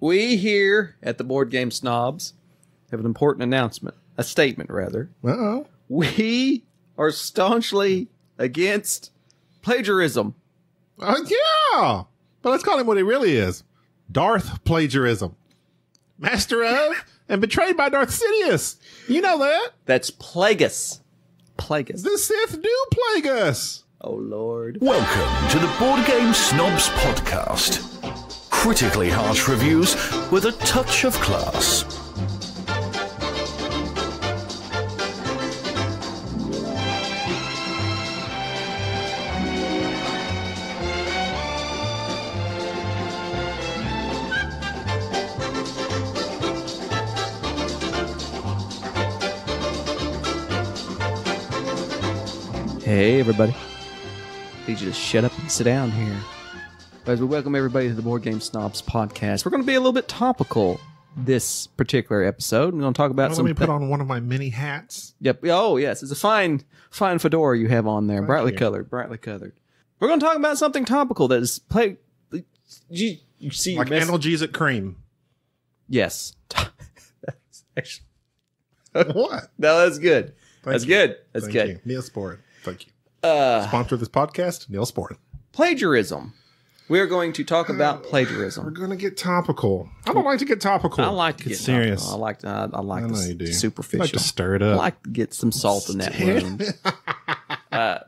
We here at the Board Game Snobs have an important announcement. A statement, rather. Uh-oh. We are staunchly against plagiarism. Yeah. But let's call him what he really is. Darth Plagiarism. Master of and betrayed by Darth Sidious. You know that. That's Plagueis. Plagueis. The Sith do plague us. Oh, Lord. Welcome to the Board Game Snobs podcast. Critically harsh reviews with a touch of class. Hey, everybody. Need you to shut up and sit down here. As we welcome everybody to the Board Game Snobs podcast. We're going to be a little bit topical this particular episode. We're going to talk about Let me put on one of my mini hats. Yep. Oh, yes. It's a fine fedora you have on there. Thank brightly you. colored. We're going to talk about something topical that is You see, Like analgesic cream. Yes. That's actually, What? no, that's good. That's you. good. That's Thank good. you. Neosporin. Thank you. Sponsor of this podcast, Neosporin. Plagiarism. We're going to talk about We're plagiarism. going to get topical. I don't like to get topical. I like to get serious. topical. I like I know the you do. superficial. I like to stir it I up. like to get some salt in that wound.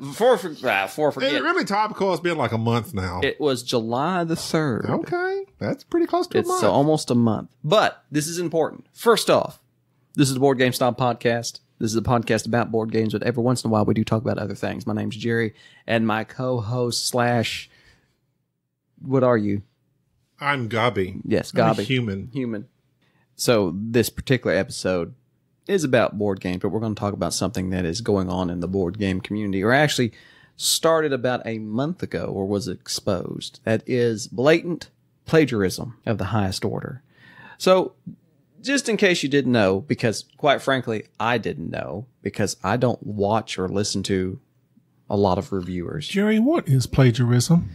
Before I It's forget, really topical. It's been like a month now. it was July the 3rd. Okay. That's pretty close to a It's month. almost a month. But this is important. First off, this is the Board Game Snob podcast. This is a podcast about board games, but every once in a while we do talk about other things. My name's Jerry, and my co-host / what are you? I'm Gobby. Yes, I'm a Gobby. human. So this particular episode is about board games, but we're going to talk about something that is going on in the board game community, or actually started about a month ago, or was exposed. That is blatant plagiarism of the highest order. So just in case you didn't know, because quite frankly, I didn't know, because I don't watch or listen to a lot of reviewers. Jerry, what is plagiarism?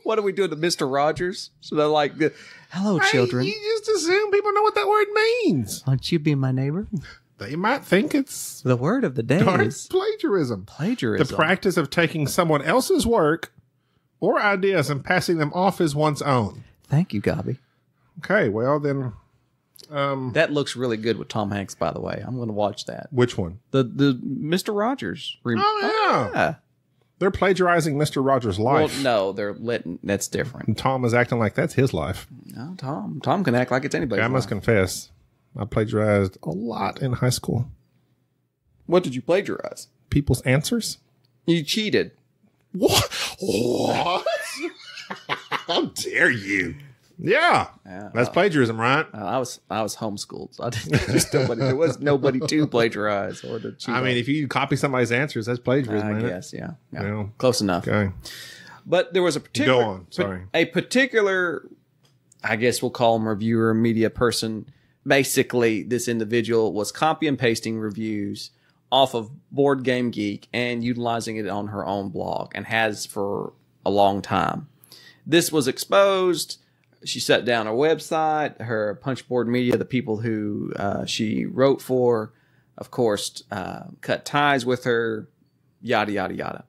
What are we doing to Mr. Rogers? So they're like, hello, children. You just assume people know what that word means. Won't you be my neighbor? They might think it's The word of the day is plagiarism. plagiarism. The practice of taking someone else's work or ideas and passing them off as one's own. Thank you, Gobby. Okay, well then, That looks really good with Tom Hanks, by the way. I'm going to watch that. which one? The Mr. Rogers. Oh, yeah. They're plagiarizing Mr. Rogers' Well, life. no, they're letting. That's different. And Tom is acting like that's his life. No, Tom can act like it's anybody's. I must life. confess, I plagiarized a lot in high school. What did you plagiarize? People's answers? You cheated. What? What? How dare you? Yeah, that's plagiarism, right? I was homeschooled. So I didn't, just nobody, there was nobody to plagiarize or to cheat. I mean, if you copy somebody's answers, that's plagiarism, I ain't it? guess, yeah. Yeah. Close enough. Okay. But there was a particular. Go on, sorry. A particular, I guess we'll call him reviewer, media person. Basically, this individual was copy and pasting reviews off of Board Game Geek and utilizing it on her own blog, and has for a long time. This was exposed. She shut down her website, her Punchboard Media, the people who she wrote for, of course, cut ties with her, yada, yada, yada.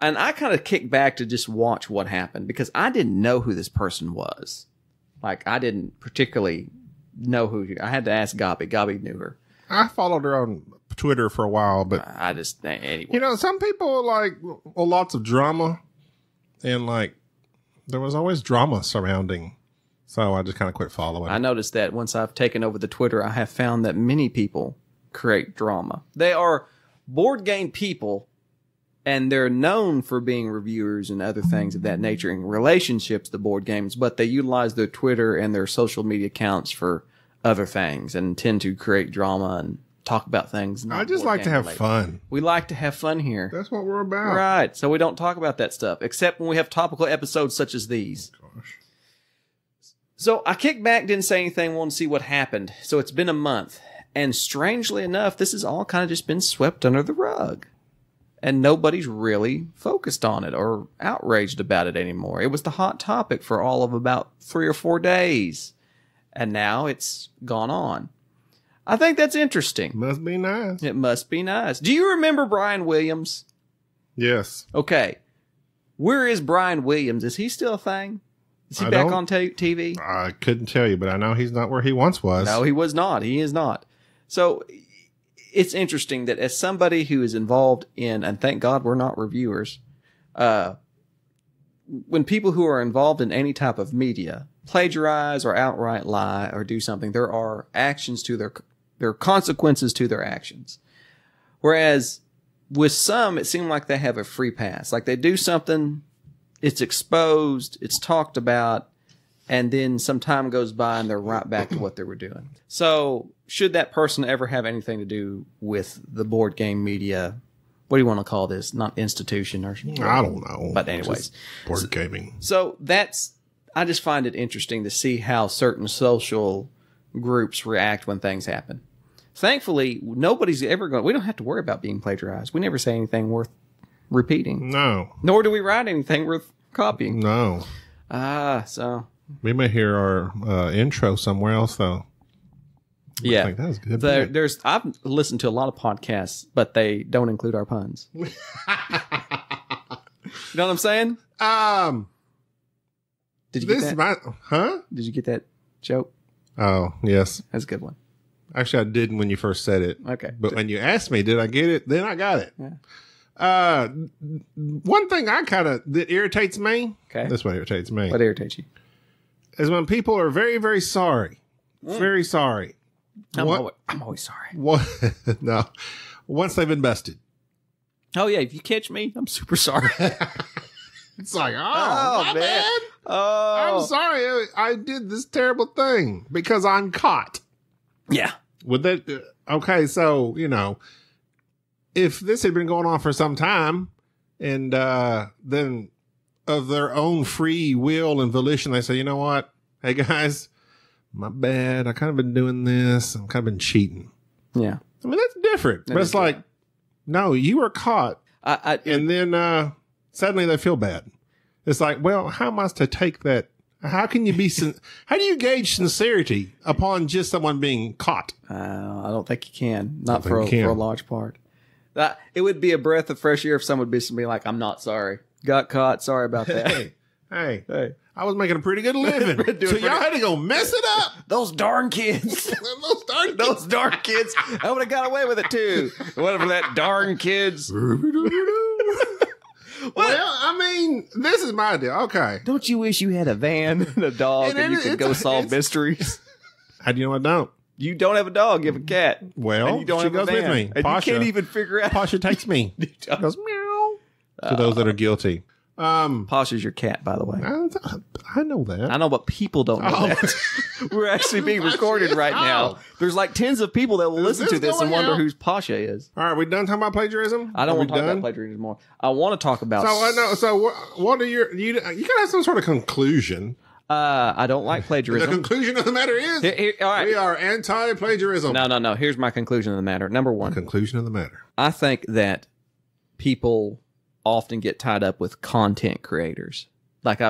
And I kind of kicked back to just watch what happened, because I didn't know who this person was. Like, I didn't particularly know who. I had to ask Gobby. Gobby knew her. I followed her on Twitter for a while, but I just, anyway. you know, some people like lots of drama, and like there was always drama surrounding. So I just kind of quit following. I noticed that once I've taken over the Twitter, I have found that many people create drama. They are board game people, and they're known for being reviewers and other things of that nature in relationships to board games, but they utilize their Twitter and their social media accounts for other things and tend to create drama and talk about things. I just like to have fun. We like to have fun here. That's what we're about. Right. So we don't talk about that stuff, except when we have topical episodes such as these. Gosh. So I kicked back, didn't say anything, wanted to see what happened. So it's been a month. And strangely enough, this has all kind of just been swept under the rug. and nobody's really focused on it or outraged about it anymore. It was the hot topic for all of about 3 or 4 days, and now it's gone on. I think that's interesting. Must be nice. It must be nice. Do you remember Brian Williams? Yes. Okay. Where is Brian Williams? Is he still a thing? Is he back on TV? I couldn't tell you, but I know he's not where he once was. No, he was not. He is not. So it's interesting that as somebody who is involved in, and thank God we're not reviewers, when people who are involved in any type of media plagiarize or outright lie or do something, there are actions to there are consequences to their actions. Whereas with some, it seemed like they have a free pass. Like they do something, it's exposed, it's talked about, and then some time goes by and they're right back to what they were doing. So should that person ever have anything to do with the board game media? What do you want to call this? Not institution or I don't know. But anyways. Board gaming. So I just find it interesting to see how certain social groups react when things happen. Thankfully, nobody's ever going, we don't have to worry about being plagiarized. We never say anything worth repeating. No. Nor do we write anything worth copying. No. So. We may hear our intro somewhere else, though. Yeah. I think that was good. I've listened to a lot of podcasts, but they don't include our puns. You know what I'm saying? Did you get that? Did you get that joke? Oh, yes. That's a good one. Actually, I didn't when you first said it. Okay. But when you asked me, did I get it? Then I got it. Yeah. One thing that irritates me. Okay. This one irritates me. What irritates you? Is when people are very, very sorry. Very sorry. I'm always sorry. No. Once they've been busted. Oh, yeah. If you catch me, I'm super sorry. It's like, my man. bad. I'm sorry. I did this terrible thing because I'm caught. Yeah. Would that, okay, so, if this had been going on for some time and then of their own free will and volition, they say, you know what? Hey, guys, my bad. I kind of been doing this. I'm kind of been cheating. Yeah. I mean, that's different. But it's like, no, you were caught. And then suddenly they feel bad. It's like, well, how am I to take that? How can you be, how do you gauge sincerity upon just someone being caught? I don't think you can. Not for a large part. It would be a breath of fresh air if someone would be like, I'm not sorry. Got caught. Sorry about that. Hey. I was making a pretty good living. So y'all had to go mess it up. Those darn kids. Those darn kids. I would have got away with it too. Whatever that darn kids. Well, I mean, this is my deal. Okay. Don't you wish you had a van and a dog and you could go solve mysteries? How do you know I don't? You don't have a dog. You have a cat. Well, and you don't she have goes a van. with me. And Pasha. you can't even figure out. Pasha takes me. Goes meow. To those that are guilty. Pasha's your cat, by the way. I know that. I know, but people don't know that. We're actually being recorded right now. There's like tens of people that will listen to this and wonder who Pasha is. All right, we done talking about plagiarism? I don't want to talk about plagiarism anymore. I want to talk about. So I know. So what are you gotta have some sort of conclusion. I don't like plagiarism. The conclusion of the matter is all right. We are anti-plagiarism. No. Here's my conclusion of the matter. Number one. Conclusion of the matter. I think that people often get tied up with content creators. Like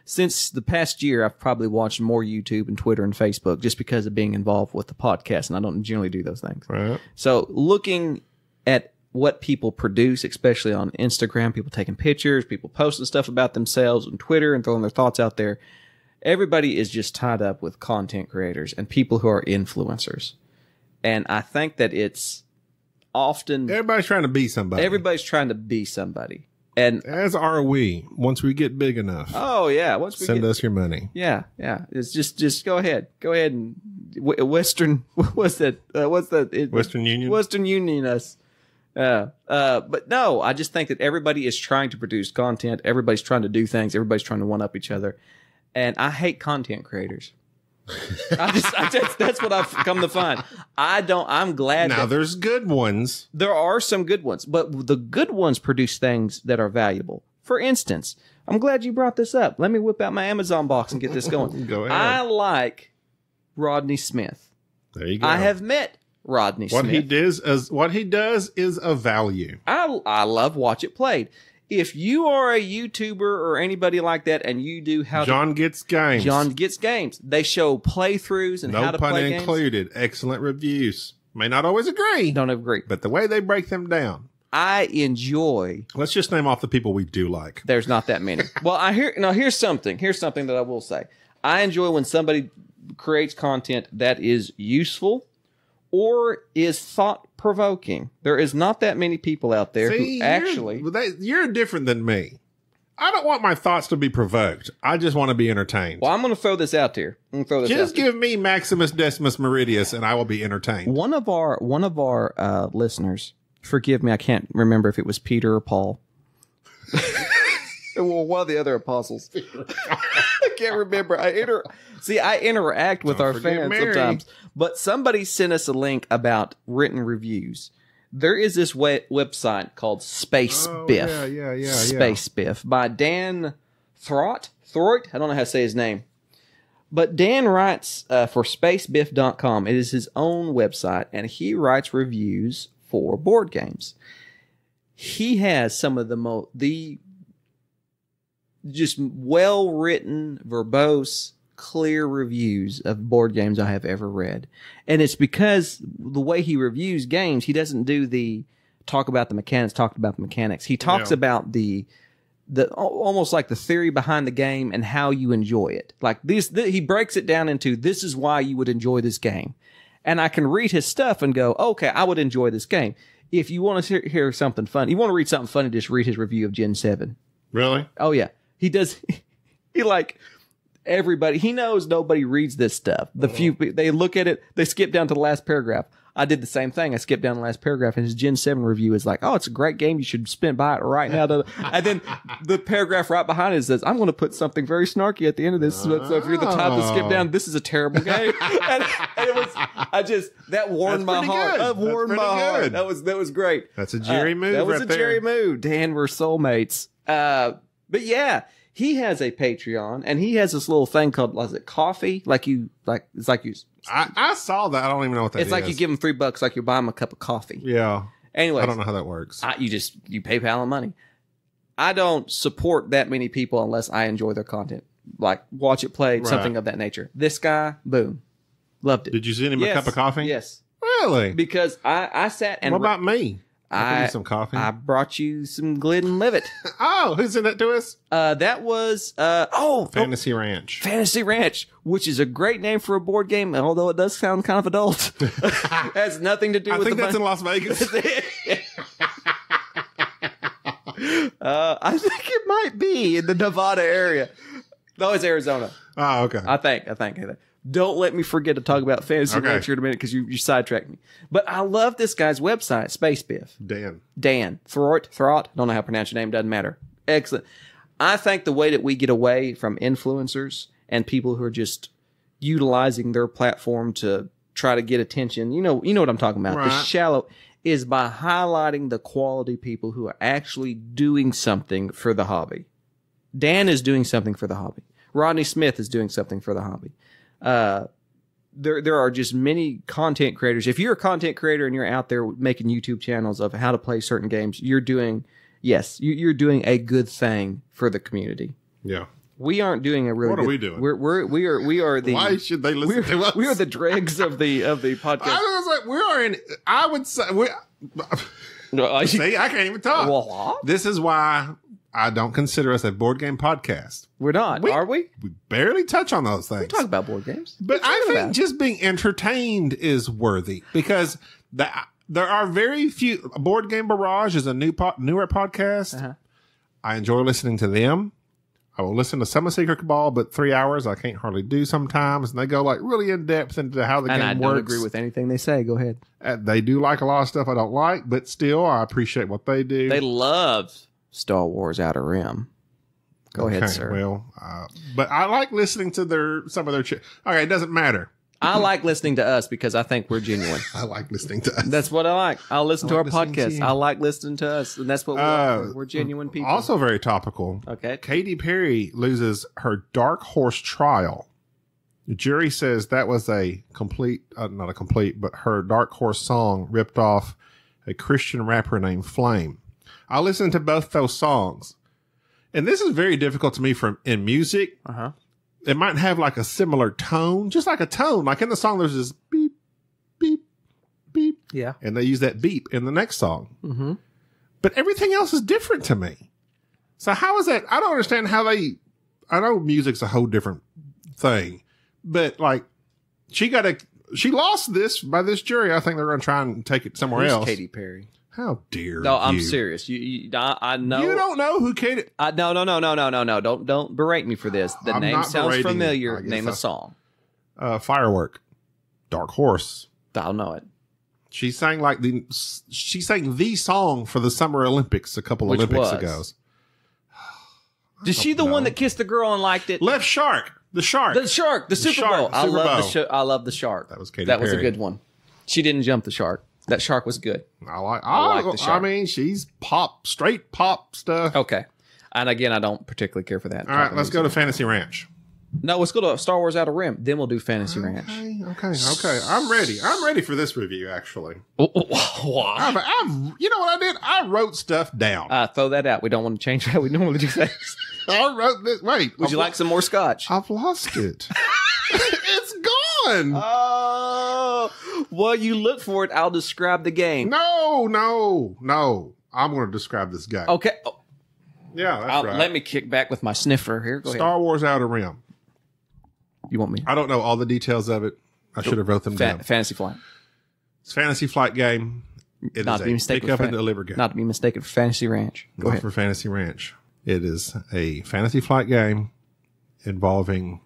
since the past year, I've probably watched more YouTube and Twitter and Facebook just because of being involved with the podcast, and I don't generally do those things. Right. So looking at what people produce, especially on Instagram, people taking pictures, people posting stuff about themselves on Twitter and throwing their thoughts out there. Everybody is just tied up with content creators and people who are influencers. And I think that it's often... Everybody's trying to be somebody. Everybody's trying to be somebody. And as are we, once we get big enough. Oh, yeah. Once we send us your money. Yeah. It's just go ahead. Go ahead and Western... What's that? Western Union? Western Union us. But no, I just think that everybody is trying to produce content. Everybody's trying to do things. Everybody's trying to one up each other. And I hate content creators. That's what I've come to find. I'm glad. Now there's good ones. There are some good ones, but the good ones produce things that are valuable. For instance, I'm glad you brought this up. Let me whip out my Amazon box and get this going. Go ahead. I like Rodney Smith. There you go. I have met Rodney Smith. What he does is of value. I love Watch It Played. If you are a YouTuber or anybody like that, and you do John Gets Games. They show playthroughs and how to play games. No pun included. Excellent reviews. May not always agree. Don't agree. But the way they break them down. I enjoy. Let's just name off the people we do like. There's not that many. Well, here's something that I will say. I enjoy when somebody creates content that is useful or is thought-provoking. There is not that many people out there who actually... You're different than me. I don't want my thoughts to be provoked. I just want to be entertained. Well, I'm going to throw this out there. Just give me Maximus Decimus Meridius and I will be entertained. One of our listeners, forgive me, I can't remember if it was Peter or Paul. Well, one of the other apostles. I can't remember. I interact with our fans sometimes. But somebody sent us a link about written reviews. There is this website called Space Biff. Space Biff by Dan Throit. I don't know how to say his name. But Dan writes for spacebiff.com. It is his own website, and he writes reviews for board games. He has some of the just well-written, verbose, clear reviews of board games I have ever read. And it's because the way he reviews games, he doesn't do the talk about the mechanics. He talks about the almost like the theory behind the game and how you enjoy it. Like he breaks it down into, this is why you would enjoy this game. And I can read his stuff and go, okay, I would enjoy this game. If you want to hear something funny, you want to read something funny, just read his review of Gen 7. Really? Oh, yeah. He does. He like everybody. He knows nobody reads this stuff. They look at it. They skip down to the last paragraph. I did the same thing. I skipped down the last paragraph, and his Gen 7 review is like, oh, it's a great game. You should buy it right now. And then the paragraph right behind it says, I'm going to put something very snarky at the end of this. So if you're the type to skip down, this is a terrible game. and it was, that warmed my heart. That warmed my heart. That was great. That's a Jerry move. That was a Jerry move. Dan, we're soulmates. But yeah, he has a Patreon, and he has this little thing called, was it coffee? I saw that. I don't even know what that is. It's like you give him $3 like you buy him a cup of coffee. Yeah. Anyway, I don't know how that works. You PayPal him money. I don't support that many people unless I enjoy their content. Like Watch It Played, something of that nature. This guy, boom. Loved it. Did you send him a cup of coffee? Yes. Really? Because I sat and... What about me? I some coffee. I brought you some Glenlivet. Oh, who sent that to us? That was Fantasy Ranch. Fantasy Ranch, which is a great name for a board game, although it does sound kind of adult. Has nothing to do with. I think that's in Las Vegas. I think it might be in the Nevada area. No, it's Arizona. Oh, okay. I think. Don't let me forget to talk about Fantasy Ranch in a minute because you sidetracked me. But I love this guy's website, Space Biff. Dan. Throit. Don't know how to pronounce your name. Doesn't matter. Excellent. I think the way that we get away from influencers and people who are just utilizing their platform to try to get attention, you know what I'm talking about. Right. The shallow is by highlighting the quality people who are actually doing something for the hobby. Dan is doing something for the hobby. Rodney Smith is doing something for the hobby. There are just many content creators. If you're a content creator and you're out there making YouTube channels of how to play certain games, you're doing a good thing for the community. Yeah. We aren't doing a really. What are we doing? We are the. Why should they listen to us? We are the dregs of the podcast. I was like, I would say see, I can't even talk. Well, this is why I don't consider us a board game podcast. We're not, are we? We barely touch on those things. We talk about board games. But I think just being entertained is worthy because there are very few. Board Game Barrage is a newer podcast. Uh-huh. I enjoy listening to them. I will listen to some of Secret Cabal, but 3 hours I can't hardly do sometimes. And they go like really in depth into how the game works. And I don't agree with anything they say. Go ahead. They do like a lot of stuff I don't like, but still I appreciate what they do. They love Star Wars Outer Rim. Go ahead, sir. Well, but I like listening to some of their okay, it doesn't matter. I like listening to us because I think we're genuine. I like listening to us. That's what I like. I'll listen to our podcast. I like listening to us, and that's what we're genuine people. Also very topical. Okay. Katy Perry loses her Dark Horse trial The jury says that was a complete, not a complete, but her Dark Horse song ripped off a Christian rapper named Flame. I listened to both those songs, and this is very difficult to me in music. It might have like a similar tone, just like a tone. Like in the song, there's this beep, beep, beep. Yeah. And they use that beep in the next song. But everything else is different to me. So how is that? I don't understand how I know music's a whole different thing, but like she lost this by this jury. I think they're going to try and take it somewhere else. Katy Perry. How dare you? No, I'm serious. I know. You don't know who Katy... No. Don't berate me for this. The name sounds familiar. Name a song. Firework. Dark Horse. I don't know it. She sang the song for the Summer Olympics a couple Olympics ago. Is she the one that kissed the girl and liked it? Left Shark. The Shark. The Shark. The Super Bowl. I love the Shark. That was Katy That Perry. was a good one. She didn't jump the shark. That shark was good. I like the Shark. I mean, she's straight pop stuff. Okay. And again, I don't particularly care for that. All right, let's go to Fantasy Ranch. No, let's go to Star Wars Outer Rim. Then we'll do Fantasy Ranch. Okay. I'm ready for this review, actually. Why? You know what I did? I wrote stuff down. Throw that out. We don't want to change how we normally do things. I wrote this. Wait. Would you like some more scotch? I've lost it. It's gone. Oh. Well, you look for it. I'll describe the game. No. I'm going to describe this game. Okay. Oh. Yeah, that's right. Let me kick back with my sniffer here. Go Star Wars Outer Rim. You want me? I don't know all the details of it. I should have wrote them down. Fantasy Flight. It's a Fantasy Flight game. It not is a pick up and deliver game. Not to be mistaken for Fantasy Ranch. Go ahead. For Fantasy Ranch. It is a Fantasy Flight game involving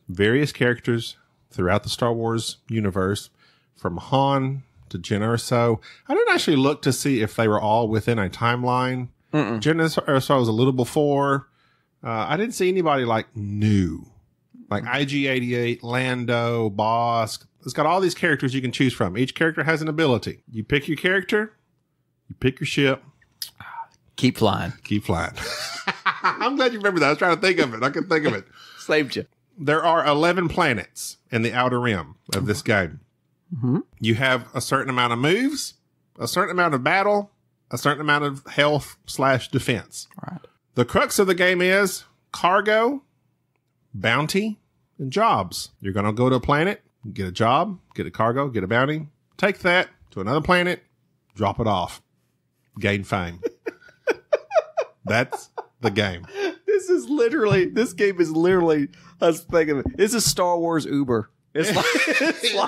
various characters throughout the Star Wars universe, from Han to Jyn Erso. I didn't actually look to see if they were all within a timeline. Jyn Erso was a little before. I didn't see anybody like new. Like IG-88, Lando, Bosk. It's got all these characters you can choose from. Each character has an ability. You pick your character. You pick your ship. Keep flying. Keep flying. I'm glad you remember that. I was trying to think of it. I couldn't think of it. Saved you. There are 11 planets in the outer rim of this game. You have a certain amount of moves, a certain amount of battle, a certain amount of health/defense. Right. The crux of the game is cargo, bounty, and jobs. You're going to go to a planet, get a job, get a cargo, get a bounty, take that to another planet, drop it off, gain fame. That's the game. This game is literally, I was thinking, it's a Star Wars Uber. It's like,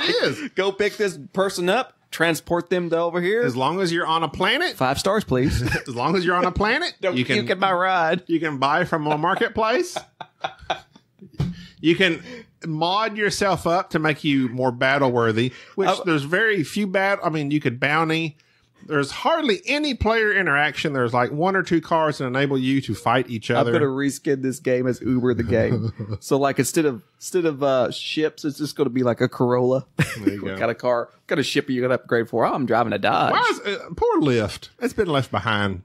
It is. Go pick this person up, transport them to over here. As long as you're on a planet, 5 stars, please. as long as you're on a planet, you can get my ride. You can buy from a marketplace. You can mod yourself up to make you more battle worthy, which there's very few you could bounty. There's hardly any player interaction. There's like 1 or 2 cars that enable you to fight each other. I'm going to reskin this game as Uber the game. So like instead of ships, it's just going to be like a Corolla. There you What go. kind of car? What kind of ship are you going to upgrade for? Oh, I'm driving a Dodge. Why is poor Lyft? It's been left behind.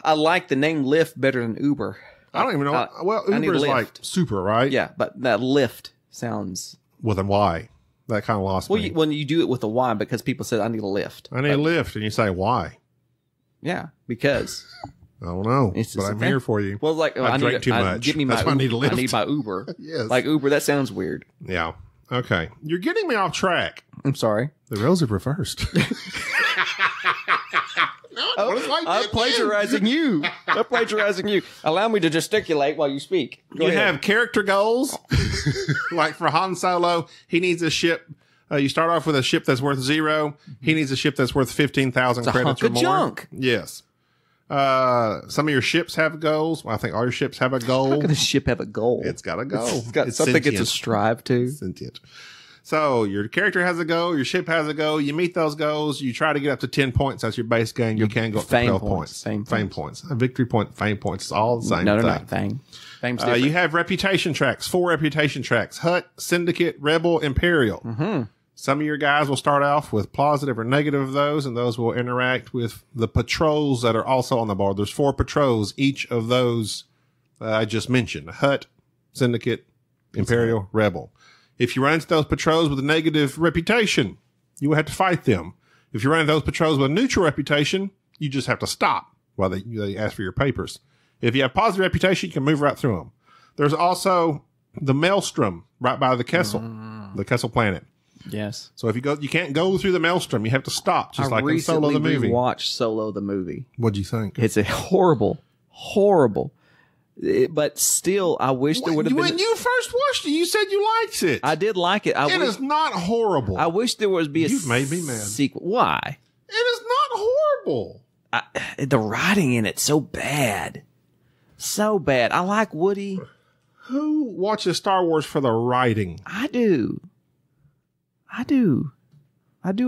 I like the name Lyft better than Uber. I don't even know. Well, I need Uber is Lyft. like super, right? Yeah, but that Lyft sounds... With a Y. That kind of lost me. When you do it with a Y, because people said, I need a lift. I need a lift, and you say, why? Yeah, because... I don't know, It's but just I'm a thing. here for you. Well, like, I drank too much. Give me That's why I need a lift. I need my Uber. Yes. Like Uber, that sounds weird. Yeah. Okay. You're getting me off track. I'm sorry. The roles have reversed. I'm plagiarizing you. I'm plagiarizing you. Allow me to gesticulate while you speak. Go You ahead. have character goals. Like for Han Solo, he needs a ship. You start off with a ship that's worth 0. He needs a ship that's worth 15,000 It's a credits hunk or of more. junk. Yes. Some of your ships have goals. Well, I think all your ships have a goal. How can a ship have a goal? It's got a goal. It's got something sentient. it's to strive to. Sentient. So your character has a goal, your ship has a goal, you meet those goals, you try to get up to 10 points. That's your base game. You can go up to fame 12 points. points. Fame points. A victory point, fame points. It's all the same No, thing. not fame. Fame's different. You have reputation tracks, 4 reputation tracks: Hut, Syndicate, Rebel, Imperial. Mm-hmm. Some of your guys will start off with positive or negative of those, and those will interact with the patrols that are also on the board. There's 4 patrols, each of those I just mentioned: Hut, Syndicate, Imperial, Rebel. If you run into those patrols with a negative reputation, you will have to fight them. If you run into those patrols with a neutral reputation, you just have to stop while they ask for your papers. If you have positive reputation, you can move right through them. There's also the Maelstrom right by the Kessel planet. Yes. So if you go, you can't go through the Maelstrom. You have to stop, just like in Solo the movie. I recently watched Solo the movie. What'd you think? It's a horrible. But still, I wish there would have been. When you first watched it, you said you liked it. I did like it. It is not horrible. I wish there was be a You've made me mad. sequel. Why? It is not horrible. The writing in it's so bad. So bad. I like Woody. Who watches Star Wars for the writing? I do a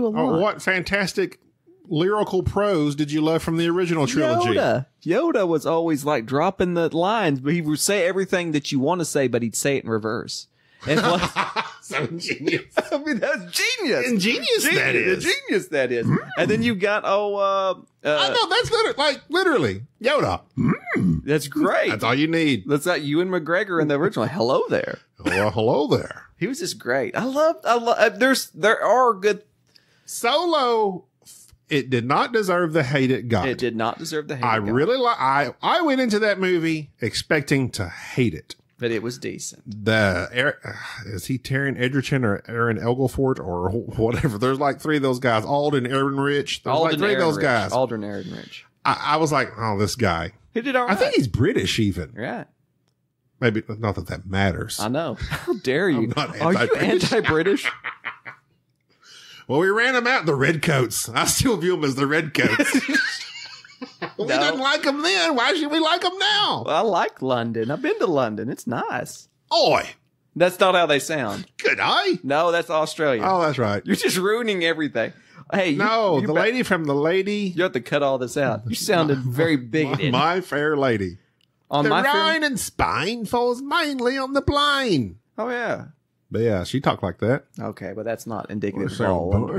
lot. What fantastic lyrical prose did you love from the original trilogy? Yoda was always like dropping the lines, but he would say everything that you want to say, but he'd say it in reverse. And So genius. I mean, that's genius. Ingenious that is. Genius that is. And then you've got I know, that's literally Yoda. That's great. That's all you need. That's like Ewan McGregor in the original. Hello there. Well, hello there. He was just great. I love. There are good. Solo. It did not deserve the hate it got. It did not deserve the hate. I really like. I went into that movie expecting to hate it, but it was decent. Is he Taron Egerton or Aaron Eglefort or whatever? There's like three of those guys. Alden Ehrenreich. There's like three of those guys. Alden Ehrenreich. I was like, oh, this guy. He did all right. I think he's British even. Yeah. Maybe not that matters. I know. How dare you? I'm not Are you anti-British? Well, we ran them out, the Redcoats. I still view them as the Redcoats. We didn't like them then. Why should we like them now? Well, I like London. I've been to London. It's nice. Oi. That's not how they sound. Good eye. No, that's Australia. Oh, that's right. You're just ruining everything. Hey, the lady from the lady. You have to cut all this out. You sounded very bigoted. My fair lady. On the my rind and spine falls mainly on the blind. Oh, yeah. But yeah, she talked like that. Okay, but that's not indicative of all.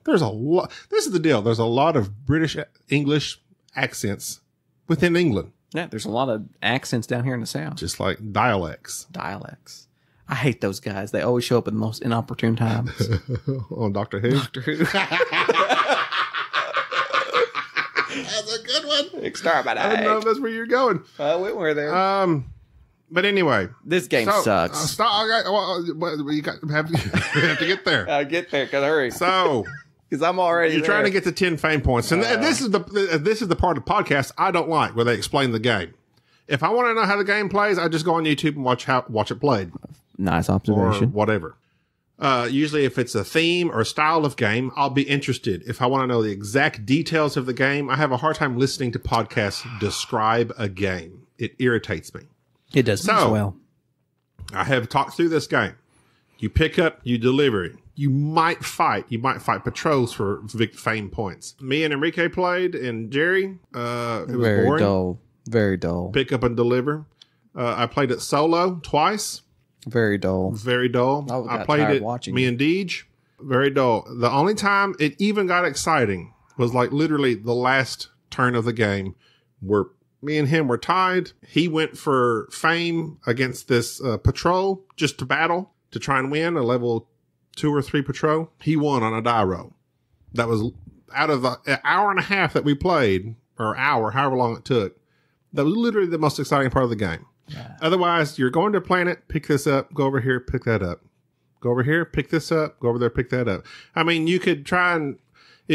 There's a lot. This is the deal. There's a lot of British English accents within England. Yeah, there's a lot of accents down here in the South. Just like dialects. I hate those guys. They always show up at the most inopportune times. On Doctor Who? Doctor Who. That's a good one. Exterminate. I don't know if that's where you're going. We were there. But anyway, this game sucks. We have to get there. I'll get there. Gotta hurry. So, because I'm already you're trying to get to 10 fame points, and this is the part of the podcast I don't like where they explain the game. If I want to know how the game plays, I just go on YouTube and watch it played. Nice observation. Or whatever. Usually, if it's a theme or style of game, I'll be interested. If I want to know the exact details of the game, I have a hard time listening to podcasts describe a game. It irritates me. It does as well. I have talked through this game. You pick up, you deliver. You might fight patrols for fame points. Me and Enrique played, and Jerry, it was very boring. Very dull. Pick up and deliver. I played it solo twice. Very dull. Very dull. I played it, me and Deej. Very dull. The only time it even got exciting was like literally the last turn of the game where me and him were tied. He went for fame against this patrol just to battle, to try and win a level 2 or 3 patrol. He won on a die roll. That was out of the hour and a half that we played, or hour, however long it took. That was literally the most exciting part of the game. Yeah. Otherwise, you're going to a planet, pick this up, go over here, pick that up. Go over here, pick this up, go over there, pick that up. I mean, you could try and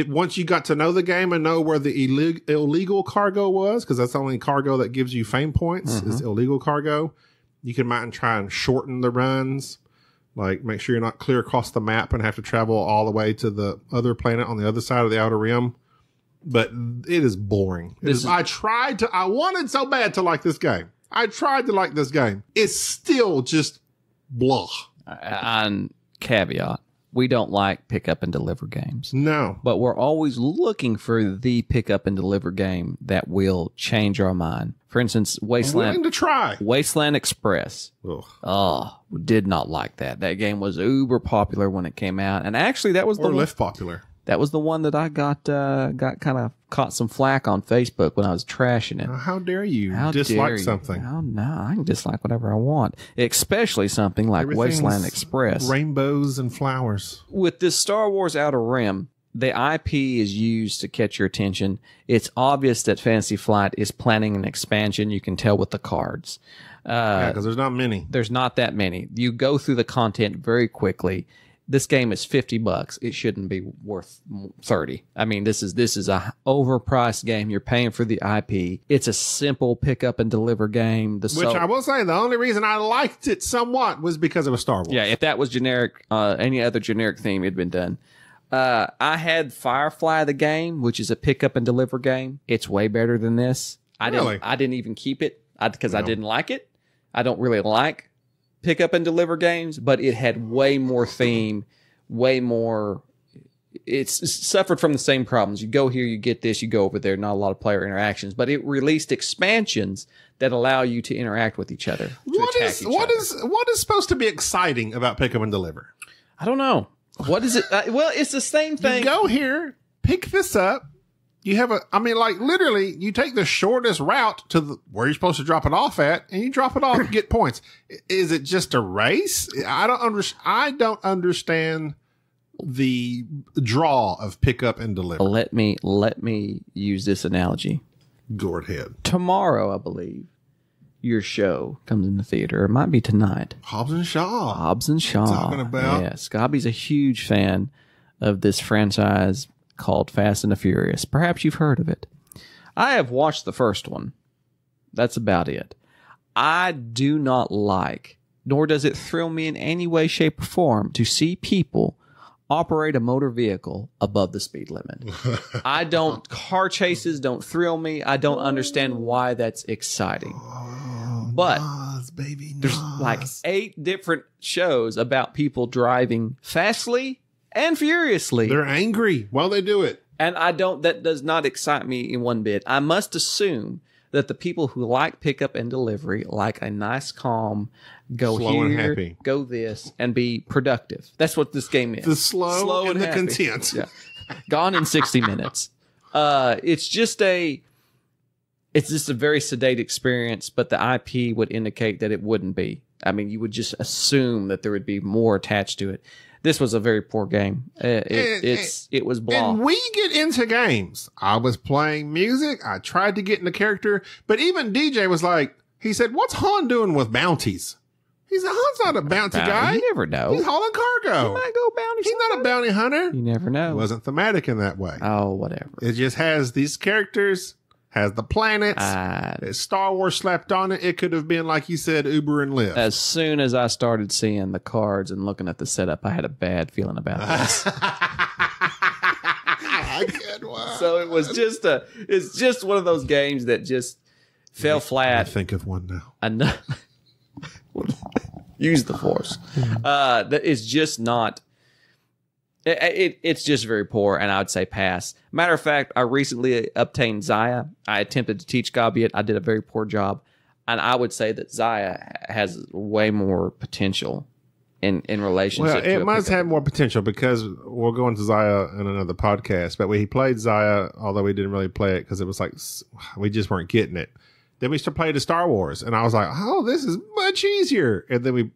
once you got to know the game and know where the illegal cargo was, because that's the only cargo that gives you fame points is illegal cargo. You might try and shorten the runs, like make sure you're not clear across the map and have to travel all the way to the other planet on the other side of the outer rim. But it is boring. I wanted so bad to like this game. I tried to like this game. It's still just blah. On caveat, we don't like pick up and deliver games. No. But we're always looking for the pick up and deliver game that will change our mind. For instance, Wasteland. I'm willing to try. Wasteland Express. Ugh. Oh, we did not like that. That game was uber popular when it came out. And actually, that was less popular. That was the one that I got kind of caught some flack on Facebook when I was trashing it. How dare you How dislike dare you? something? Oh, no, I can dislike whatever I want, especially something like Everything's Wasteland Express. Rainbows and flowers. With this Star Wars Outer Rim, the IP is used to catch your attention. It's obvious that Fantasy Flight is planning an expansion. You can tell with the cards. Yeah, because there's not many. There's not that many. You go through the content very quickly. This game is $50. It shouldn't be worth 30. I mean, this is a overpriced game. You're paying for the IP. It's a simple pick up and deliver game. Which I will say, the only reason I liked it somewhat was because it was Star Wars. Yeah, if that was generic, any other generic theme, it'd been done. I had Firefly the game, which is a pick up and deliver game. It's way better than this. I didn't even keep it because I didn't like it. I don't really like pick up and deliver games, but it had way more theme, way more. It's suffered from the same problems. You go here, you get this, you go over there. Not a lot of player interactions, but it released expansions that allow you to interact with each other. What is supposed to be exciting about pick up and deliver? I don't know. What is it? Well, it's the same thing. You go here, pick this up. You have literally, you take the shortest route to where you're supposed to drop it off at, and you drop it off and get points. Is it just a race? I don't understand the draw of pick up and deliver. Let me use this analogy. Go ahead. Tomorrow, I believe, your show comes in the theater. It might be tonight. Hobbs and Shaw. Talking about. Yes, Scobby's a huge fan of this franchise called Fast and the Furious. Perhaps you've heard of it. I have watched the first one. That's about it. I do not like, nor does it thrill me in any way, shape, or form to see people operate a motor vehicle above the speed limit. Car chases don't thrill me. I don't understand why that's exciting. But there's like 8 different shows about people driving fastly and furiously. They're angry while they do it. And that does not excite me in one bit. I must assume that the people who like pickup and delivery like a nice, calm, go slow here, and happy. Go this, and be productive. That's what this game is. The slow and the happy. content. Yeah. Gone in 60 minutes. It's just a very sedate experience, but the IP would indicate that it wouldn't be. I mean, you would just assume that there would be more attached to it. This was a very poor game. It was blah. And we get into games. I was playing music. I tried to get into character, but even DJ was like, he said, "What's Han doing with bounties?" He said, "Han's not a bounty guy. You never know. He's hauling cargo. He might go bounty. He's not a bounty hunter." You never know. It wasn't thematic in that way. Oh, whatever. It just has these characters, has the planets. It's Star Wars slapped on it. It could have been, like you said, Uber and Lyft. As soon as I started seeing the cards and looking at the setup, I had a bad feeling about this. So it was it's just one of those games that just fell flat. I think of one now. Use the Force. That is just not. It's just very poor, and I would say pass. Matter of fact, I recently obtained Zaya. I attempted to teach Gabi it. I did a very poor job, and I would say that Zaya has way more potential in relationship. Well, it must have more potential because we'll go into Zaya in another podcast. But we played Zaya, although we didn't really play it because it was like we just weren't getting it. Then we started playing the Star Wars, and I was like, "Oh, this is much easier." And then we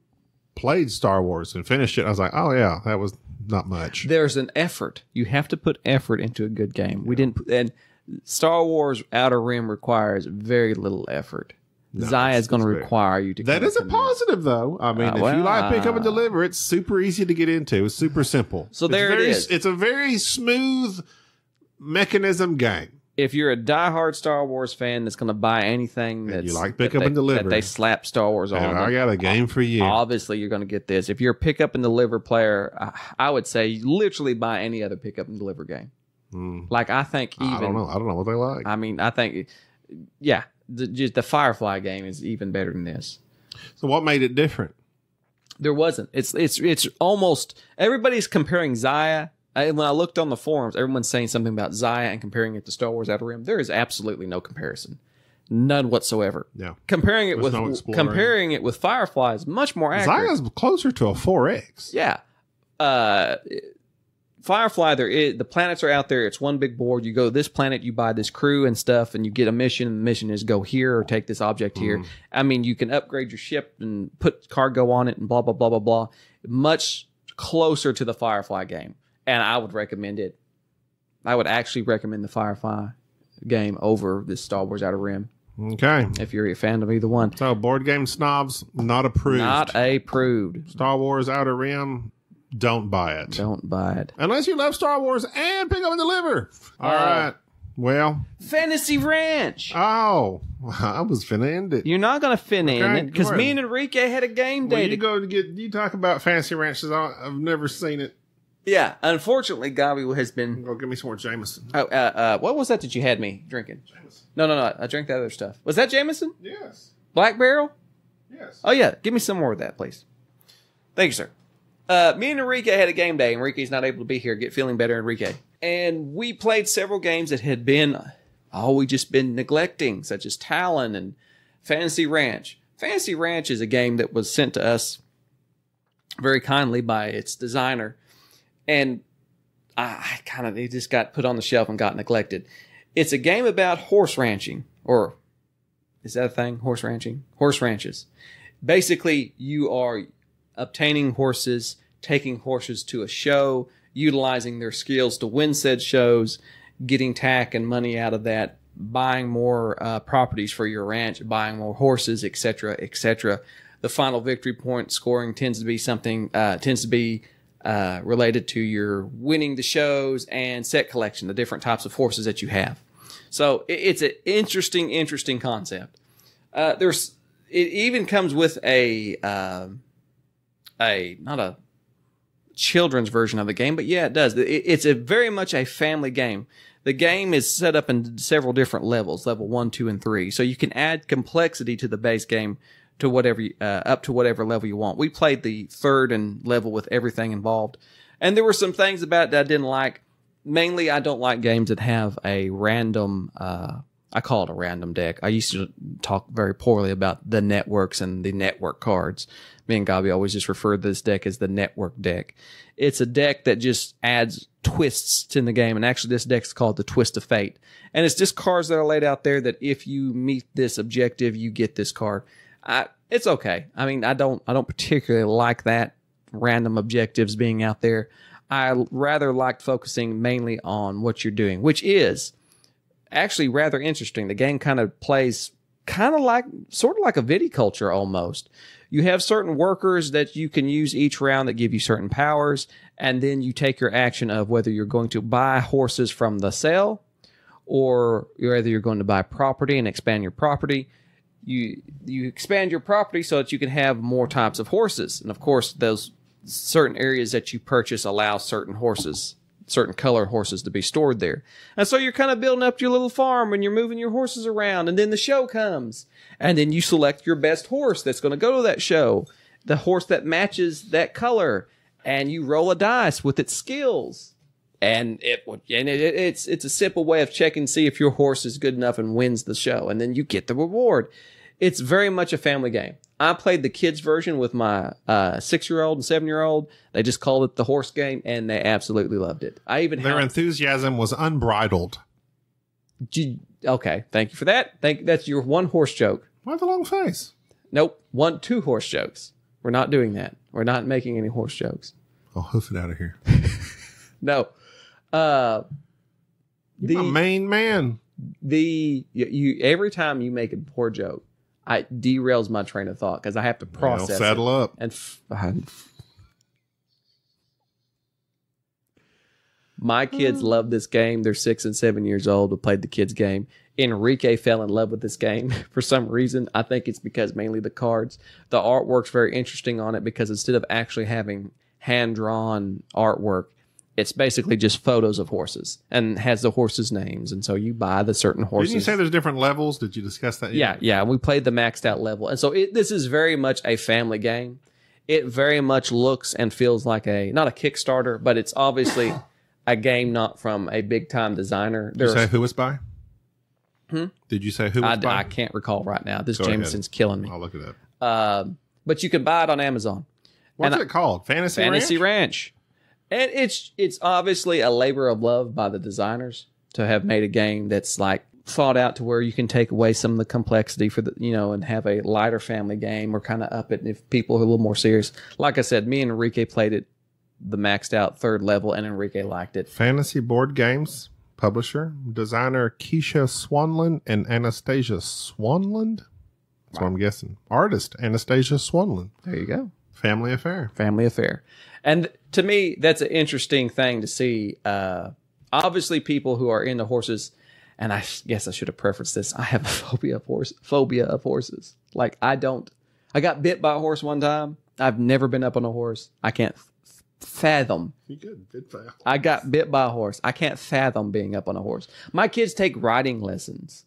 played Star Wars and finished it. And I was like, "Oh yeah, that was." Not much. There's an effort. You have to put effort into a good game. We didn't, and Star Wars Outer Rim requires very little effort. Zaya is going to require you to. That is a positive, though. I mean, if you like pick up and deliver, it's super easy to get into. It's super simple. So there it is. It's a very smooth mechanism game. If you're a diehard Star Wars fan that's going to buy anything that you like pick up and deliver, that they slap Star Wars on, I got a game for you. Obviously, you're going to get this. If you're a pick up and deliver player, I would say you literally buy any other pick up and deliver game. Like I think even I don't know what they like. I mean, I think the Firefly game is even better than this. So what made it different? There wasn't. It's almost everybody's comparing Zaya. When I looked on the forums, everyone's saying something about Zaya and comparing it to Star Wars Outer Rim. There is absolutely no comparison, none whatsoever. Yeah, comparing it with Firefly is much more accurate. Zaya's closer to a 4X. Yeah, Firefly, the planets are out there. It's one big board. You go to this planet, you buy this crew and stuff, and you get a mission. And the mission is go here or take this object here. I mean, you can upgrade your ship and put cargo on it and blah, blah, blah, blah, blah. Much closer to the Firefly game. And I would recommend it. I would actually recommend the Firefly game over this Star Wars Outer Rim. Okay. If you're a fan of either one. So, Board Game Snobs, not approved. Not approved. Star Wars Outer Rim, don't buy it. Don't buy it. Unless you love Star Wars and pick up and deliver. All right. Well. Fantasy Ranch. Oh, I was finna end it. You're not going to end it because me and Enrique had a game day. You talk about Fantasy Ranches. I've never seen it. Yeah. Unfortunately, Gabi has been. Go give me some more Jameson. What was that you had me drinking? Jameson. No. I drank the other stuff. Was that Jameson? Yes. Black Barrel? Yes. Oh, yeah. Give me some more of that, please. Thank you, sir. Me and Enrique had a game day. Enrique's not able to be here. Get feeling better, Enrique. And we played several games that had been, we just been neglecting, such as Talon and Fantasy Ranch. Fantasy Ranch is a game that was sent to us very kindly by its designer. And it just got put on the shelf and got neglected. It's a game about horse ranching, or is that a thing? Horse ranching? Horse ranches. Basically, you are obtaining horses, taking horses to a show, utilizing their skills to win said shows, getting tack and money out of that, buying more properties for your ranch, buying more horses, etc., etc. The final victory point scoring tends to be related to your winning the shows and set collection, the different types of horses that you have. So it's an interesting concept. It even comes with not a children's version of the game, but yeah, it does. It's very much a family game. The game is set up in several different levels, level 1, 2, and 3. So you can add complexity to the base game to up to whatever level you want. We played the third and level with everything involved. And there were some things about it that I didn't like. Mainly, I don't like games that have a random, I call it a random deck. I used to talk very poorly about the networks and the network cards. Me and Gabi always just refer to this deck as the network deck. It's a deck that just adds twists in the game. And actually, this deck is called the Twist of Fate. And it's just cards that are laid out there that if you meet this objective, you get this card. It's okay. I mean, I don't particularly like that random objectives being out there. I rather liked focusing mainly on what you're doing, which is actually rather interesting. The game kind of plays sort of like a viticulture almost. You have certain workers that you can use each round that give you certain powers, and then you take your action of whether you're going to buy horses from the sale, or whether you're going to buy property and expand your property. You expand your property so that you can have more types of horses. And of course, those certain areas that you purchase allow certain color horses to be stored there. And so you're kind of building up your little farm and you're moving your horses around, and then the show comes. And then you select your best horse that's going to go to that show, the horse that matches that color, and you roll a dice with its skills. And it's a simple way of checking to see if your horse is good enough and wins the show. And then you get the reward. It's very much a family game. I played the kids version with my 6-year-old and 7-year-old. They just called it the horse game, and they absolutely loved it. Their enthusiasm was unbridled. Okay, thank you for that. That's your one horse joke. Why the long face? Nope, 2 horse jokes. We're not doing that. We're not making any horse jokes. I'll hoof it out of here. No. You're my main man. Every time you make a poor joke, it derails my train of thought because I have to process. Saddle up. And my kids love this game. They're 6 and 7 years old. We played the kids game. Enrique fell in love with this game for some reason. I think it's because mainly the cards. The artwork's very interesting on it because instead of actually having hand-drawn artwork, it's basically just photos of horses and has the horses' names. And so you buy the certain horses. Didn't you say there's different levels? Did you discuss that yet? Yeah. We played the maxed out level. And so this is very much a family game. It very much looks and feels like not a Kickstarter, but it's obviously a game not from a big-time designer. Did you say who it's by? Did you say who it's by? I can't recall right now. This Jameson's killing me. I'll look it up. But you can buy it on Amazon. What's it called? Fantasy Ranch? And it's obviously a labor of love by the designers to have made a game that's like thought out to where you can take away some of the complexity for the, and have a lighter family game or kind of up it if people are a little more serious. Like I said, me and Enrique played it the maxed out third level, and Enrique liked it. Fantasy Board Games, publisher, designer Keisha Swanland and Anastasia Swanland. That's what I'm guessing. Artist Anastasia Swanland. There you go. Family affair. Family affair. And to me, that's an interesting thing to see. Obviously, people who are into horses, and I guess I should have prefaced this. I have a phobia of horses. Like, I got bit by a horse one time. I've never been up on a horse. I can't fathom. You good fathom. I got bit by a horse. I can't fathom being up on a horse. My kids take riding lessons.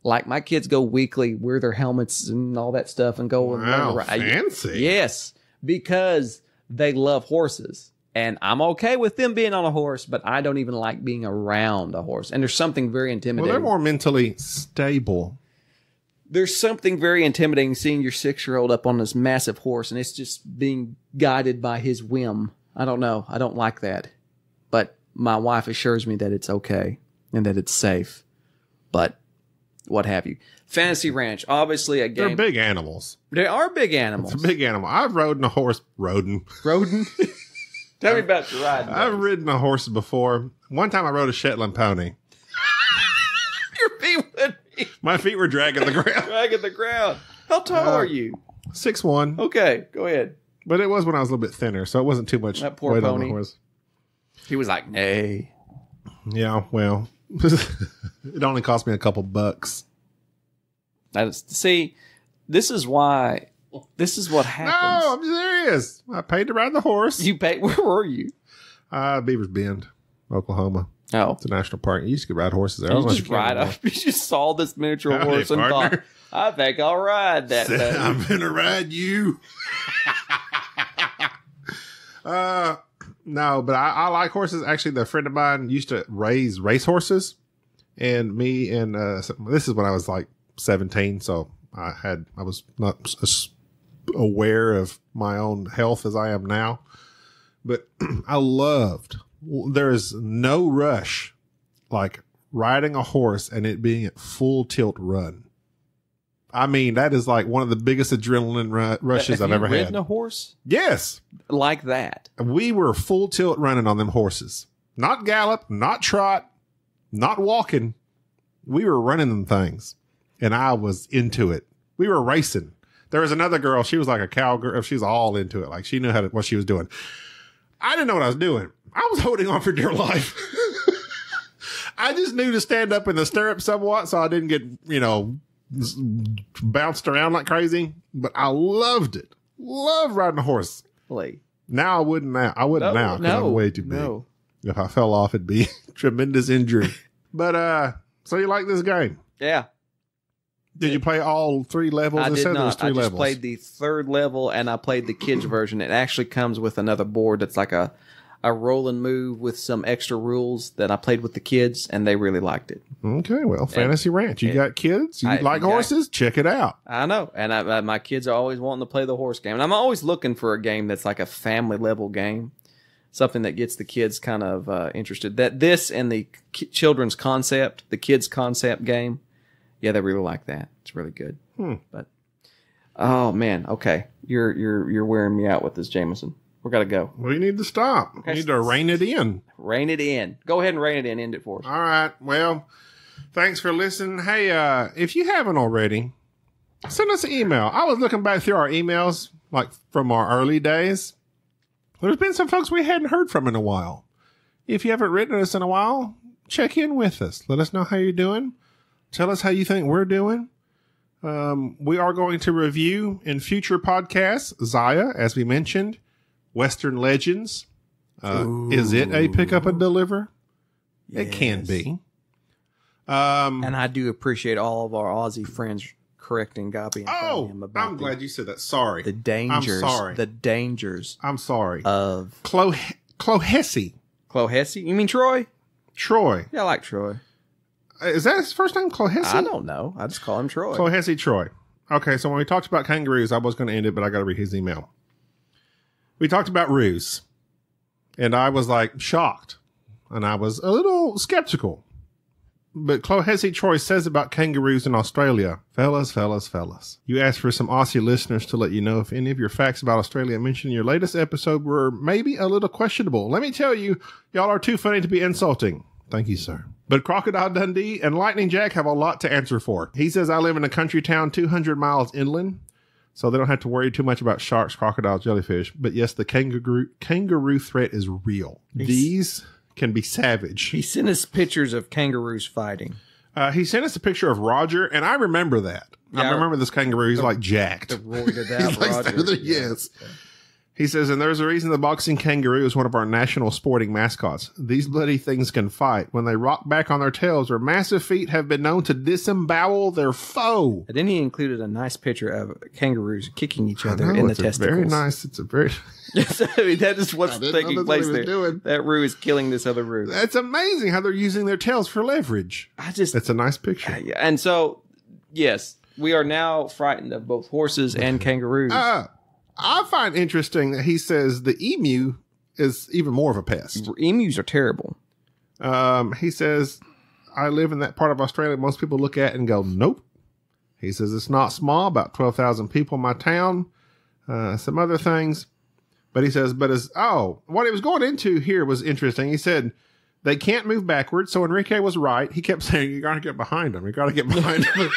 Like, my kids go weekly, wear their helmets and all that stuff, and go and learn to ride. Fancy. Yes, because they love horses. And I'm okay with them being on a horse, but I don't even like being around a horse. And there's something very intimidating. Well, they're more mentally stable. There's something very intimidating seeing your 6-year-old up on this massive horse, and it's just being guided by his whim. I don't know. I don't like that. But my wife assures me that it's okay and that it's safe. But what have you. Fantasy Ranch, obviously a game. They're big animals. They are big animals. It's a big animal. I've ridden a horse. Rodent? Tell me about your ride. I've ridden a horse before. One time I rode a Shetland pony. Your feet would be My feet were dragging the ground. dragging the ground. How tall are you? 6'1". Okay, go ahead. But it was when I was a little bit thinner, so it wasn't too much That poor weight on pony. the horse. He was like, nay. Yeah, well, it only cost me a couple bucks. See, this is what happens. No, I'm serious. I paid to ride the horse. You paid. Where were you? Beavers Bend, Oklahoma. Oh, It's a national park. You used to ride horses there. I you don't know if just you can ride anymore. up. You just saw this miniature Howdy, horse and partner. thought, I think I'll ride that thing. I'm gonna ride you. No, but I like horses. Actually, the friend of mine used to raise race horses, and me and this is when I was like 17, so I was not as aware of my own health as I am now. But there is no rush like riding a horse and it being at full tilt run. I mean, that is like one of the biggest adrenaline rushes I've ever had. Have you ridden a horse Yes. like that? We were full tilt running on them horses. Not gallop, not trot, not walking. We were running them things. And I was into it. We were racing. There was another girl. She was like a cowgirl. She was all into it. Like she knew what she was doing. I didn't know what I was doing. I was holding on for dear life. I just knew to stand up in the stirrup somewhat so I didn't get, bounced around like crazy. But I loved it. Love riding a horse. Really? Now I wouldn't now. I wouldn't now because I'm way too big. No. If I fell off, it'd be tremendous injury. But so you like this game? Yeah. Did you play all 3 levels? I It did said there was not. 3 I just levels. played the 3rd level, and I played the kids version. It actually comes with another board that's like a roll and move with some extra rules that I played with the kids, and they really liked it. Okay, well, Fantasy Ranch. You got kids? You like horses? Check it out. I know, and my kids are always wanting to play the horse game, and I'm always looking for a game that's like a family level game, something that gets the kids kind of interested. That this and the children's concept, the kids concept game, yeah, they really like that. It's really good. But oh man, okay, you're wearing me out with this, Jameson. We got to go. Well, you need to stop. Okay. You need to rein it in. Rein it in. Go ahead and rein it in. End it for us. All right. Well, thanks for listening. Hey, if you haven't already, send us an email. I was looking back through our emails, like from our early days. There's been some folks we hadn't heard from in a while. If you haven't written us in a while, check in with us. Let us know how you're doing. Tell us how you think we're doing. We are going to review in future podcasts, Zaya, as we mentioned, Western Legends. Is it a pick up and deliver? Yes. It can be. And I do appreciate all of our Aussie friends correcting Gabi and telling him about I'm glad you said that. Sorry. the dangers. I'm sorry. The dangers I'm sorry. of Clohessy. Clohessy. You mean Troy? Troy. Yeah, I like Troy. Is that his first name? Clohessy? I don't know. I just call him Troy. Clohessy Troy. Okay, so when we talked about kangaroos, I was going to end it, but I got to read his email. We talked about roos. And I was like shocked. And I was a little skeptical. But Clohesi Troy says about kangaroos in Australia, fellas. You asked for some Aussie listeners to let you know if any of your facts about Australia mentioned in your latest episode were maybe a little questionable. Let me tell you, y'all are too funny to be insulting. Thank you, sir. But Crocodile Dundee and Lightning Jack have a lot to answer for. He says, I live in a country town 200 miles inland, so they don't have to worry too much about sharks, crocodiles, jellyfish. But yes, the kangaroo threat is real. These can be savage. He sent us pictures of kangaroos fighting. He sent us a picture of Roger, and I remember that. Yeah, I remember this kangaroo. He's like jacked. The roided out Roger. Yes. Yeah. He says, and there's a reason the boxing kangaroo is one of our national sporting mascots. These bloody things can fight. When they rock back on their tails, their massive feet have been known to disembowel their foe. And then he included a nice picture of kangaroos kicking each other in the testicles. Very nice. It's a very... Yes, I mean, that is what's taking place there. That roo is killing this other roo. That's amazing how they're using their tails for leverage. It's a nice picture. Yeah. And so, yes, we are now frightened of both horses and kangaroos. I find interesting that he says the emu is even more of a pest. Emus are terrible. He says, I live in that part of Australia most people look at and go, nope. He says, it's not small, about 12,000 people in my town. Some other things. But he says, what he was going into here was interesting. He said, they can't move backwards. So Enrique was right. He kept saying, you got to get behind them. You got to get behind them.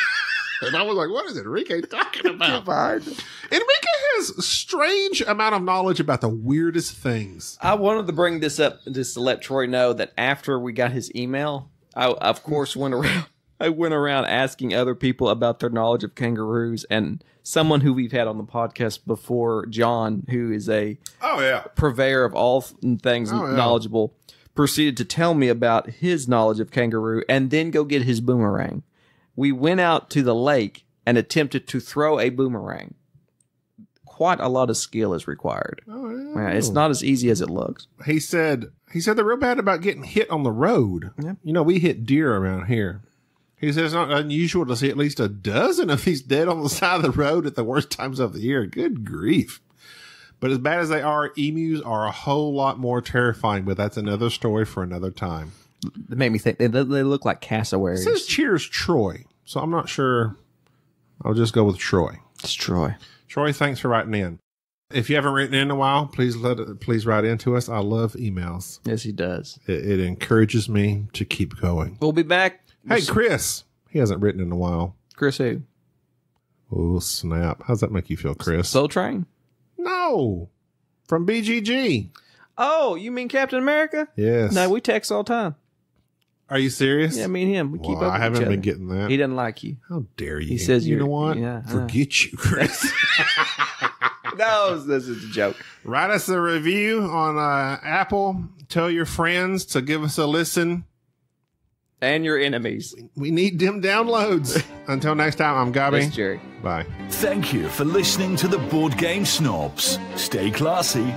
And I was like, what is Enrique talking about? Enrique has strange amount of knowledge about the weirdest things. I wanted to bring this up just to let Troy know that after we got his email, I of course went around asking other people about their knowledge of kangaroos, and someone who we've had on the podcast before, John, who is a purveyor of all things knowledgeable, proceeded to tell me about his knowledge of kangaroo and then go get his boomerang. We went out to the lake and attempted to throw a boomerang. Quite a lot of skill is required. It's not as easy as it looks. He said they're real bad about getting hit on the road. Yeah. You know, we hit deer around here. He says it's not unusual to see at least a dozen of these dead on the side of the road at the worst times of the year. Good grief. But as bad as they are, emus are a whole lot more terrifying, but that's another story for another time. It made me think they look like cassowaries. It says cheers Troy, so I'm not sure. I'll just go with Troy. It's Troy. Troy, thanks for writing in. If you haven't written in a while, please write into us. I love emails. Yes, he does. It encourages me to keep going. We'll be back. Hey, Chris. He hasn't written in a while. Chris who? Oh, snap. How's that make you feel, Chris? Soul Train? No. From BGG. Oh, you mean Captain America? Yes. No, we text all the time. Are you serious? Yeah, me and him. We keep up with I haven't each been other. getting that. He doesn't like you. How dare you? He says you know what? Yeah, forget you, Chris. No, this is a joke. Write us a review on Apple. Tell your friends to give us a listen. And your enemies. We need them downloads. Until next time, I'm Gabby. That's Jerry. Bye. Thank you for listening to the Board Game Snobs. Stay classy.